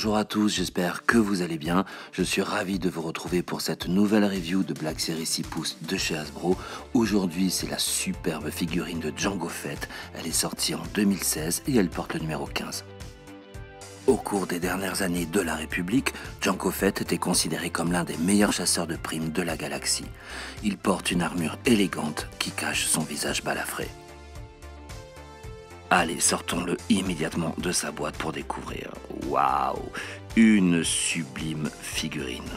Bonjour à tous, j'espère que vous allez bien. Je suis ravi de vous retrouver pour cette nouvelle review de Black Series 6 pouces de chez Hasbro. Aujourd'hui, c'est la superbe figurine de Jango Fett. Elle est sortie en 2016 et elle porte le numéro 15. Au cours des dernières années de la République, Jango Fett était considéré comme l'un des meilleurs chasseurs de primes de la galaxie. Il porte une armure élégante qui cache son visage balafré. Allez, sortons-le immédiatement de sa boîte pour découvrir. Waouh, une sublime figurine.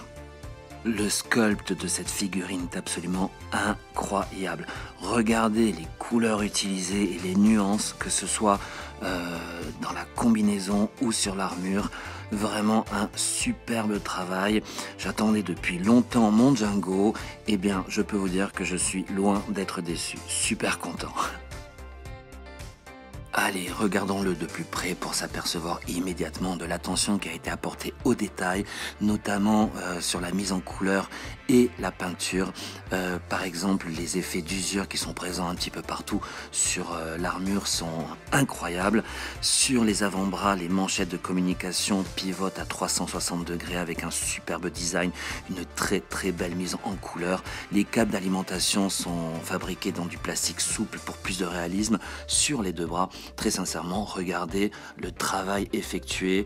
Le sculpte de cette figurine est absolument incroyable. Regardez les couleurs utilisées et les nuances, que ce soit dans la combinaison ou sur l'armure. Vraiment un superbe travail. J'attendais depuis longtemps mon Jango. Eh bien, je peux vous dire que je suis loin d'être déçu. Super content. Allez, regardons-le de plus près pour s'apercevoir immédiatement de l'attention qui a été apportée aux détails, notamment sur la mise en couleur et la peinture. Par exemple, les effets d'usure qui sont présents un petit peu partout sur l'armure sont incroyables. Sur les avant-bras, les manchettes de communication pivotent à 360 degrés avec un superbe design, une très belle mise en couleur. Les câbles d'alimentation sont fabriqués dans du plastique souple pour plus de réalisme. Sur les deux bras, très sincèrement, regardez le travail effectué,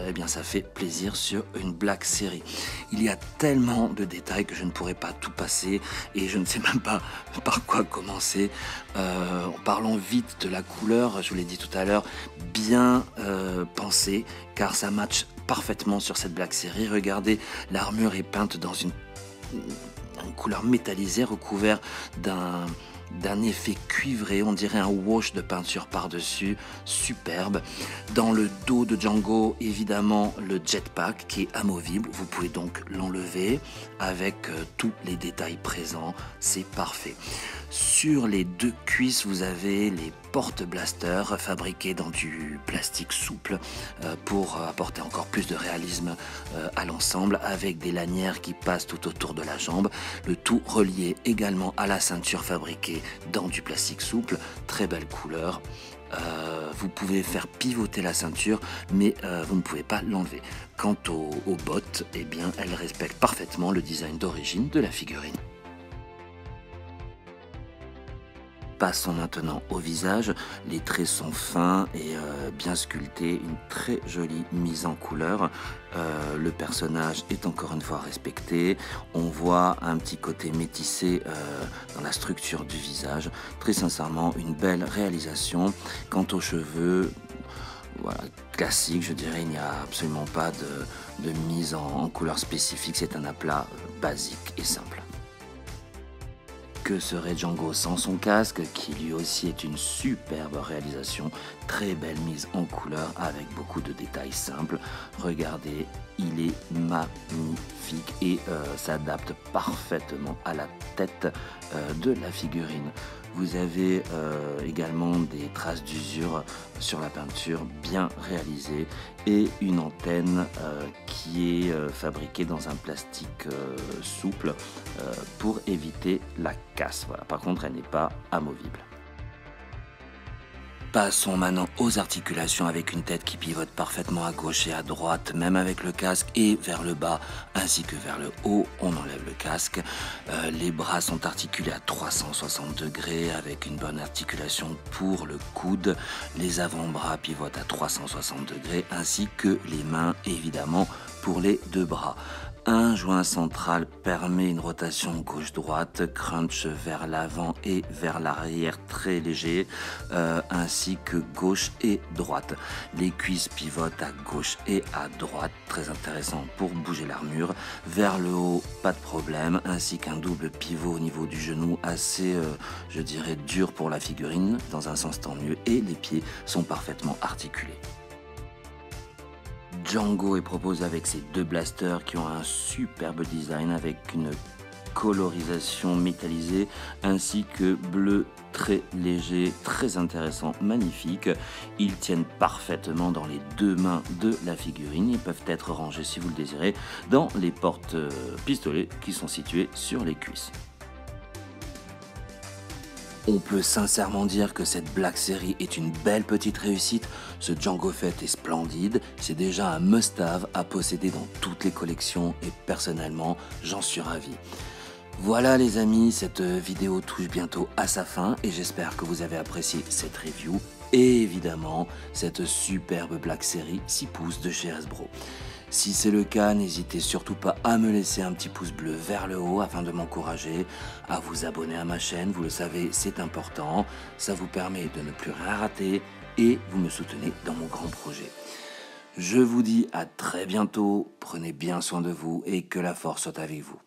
eh bien ça fait plaisir sur une Black Series. Il y a tellement de détails que je ne pourrais pas tout passer et je ne sais même pas par quoi commencer. Parlons vite de la couleur, je vous l'ai dit tout à l'heure, bien pensée car ça match parfaitement sur cette Black Series. Regardez, l'armure est peinte dans une couleur métallisée recouvert d'un effet cuivré, on dirait un wash de peinture par-dessus, superbe. Dans le dos de Jango, évidemment, le jetpack qui est amovible, vous pouvez donc l'enlever avec tous les détails présents, c'est parfait. Sur les deux cuisses, vous avez les porte-blasters fabriqués dans du plastique souple pour apporter encore plus de réalisme à l'ensemble, avec des lanières qui passent tout autour de la jambe, le tout relié également à la ceinture fabriquée dans du plastique souple, très belle couleur. Vous pouvez faire pivoter la ceinture, mais vous ne pouvez pas l'enlever. Quant aux bottes, eh bien, elles respectent parfaitement le design d'origine de la figurine. Passons maintenant au visage. Les traits sont fins et bien sculptés, une très jolie mise en couleur. Le personnage est encore une fois respecté. On voit un petit côté métissé dans la structure du visage. Très sincèrement, une belle réalisation. Quant aux cheveux, voilà, classique, je dirais, il n'y a absolument pas de mise en couleur spécifique. C'est un aplat basique et simple. Que serait Jango sans son casque, qui lui aussi est une superbe réalisation, très belle mise en couleur avec beaucoup de détails simples. Regardez, il est magnifique et s'adapte parfaitement à la tête de la figurine. Vous avez également des traces d'usure sur la peinture bien réalisées et une antenne qui est fabriquée dans un plastique souple pour éviter la casse. Voilà. Par contre, elle n'est pas amovible. Passons maintenant aux articulations avec une tête qui pivote parfaitement à gauche et à droite, même avec le casque, et vers le bas ainsi que vers le haut, on enlève le casque. Les bras sont articulés à 360 degrés avec une bonne articulation pour le coude. Les avant-bras pivotent à 360 degrés ainsi que les mains, évidemment, pour les deux bras. Un joint central permet une rotation gauche-droite, crunch vers l'avant et vers l'arrière très léger, ainsi que gauche et droite. Les cuisses pivotent à gauche et à droite, très intéressant pour bouger l'armure. Vers le haut, pas de problème, ainsi qu'un double pivot au niveau du genou, assez, je dirais, dur pour la figurine, dans un sens tant mieux, et les pieds sont parfaitement articulés. Jango est proposé avec ses deux blasters qui ont un superbe design avec une colorisation métallisée ainsi que bleu très léger, très intéressant, magnifique. Ils tiennent parfaitement dans les deux mains de la figurine. Ils peuvent être rangés, si vous le désirez, dans les porte-pistolets qui sont situés sur les cuisses. On peut sincèrement dire que cette Black Series est une belle petite réussite. Ce Jango Fett est splendide, c'est déjà un must-have à posséder dans toutes les collections et personnellement, j'en suis ravi. Voilà les amis, cette vidéo touche bientôt à sa fin et j'espère que vous avez apprécié cette review et évidemment cette superbe Black Series 6 pouces de chez Hasbro. Si c'est le cas, n'hésitez surtout pas à me laisser un petit pouce bleu vers le haut afin de m'encourager, à vous abonner à ma chaîne, vous le savez, c'est important, ça vous permet de ne plus rien rater et vous me soutenez dans mon grand projet. Je vous dis à très bientôt, prenez bien soin de vous et que la force soit avec vous.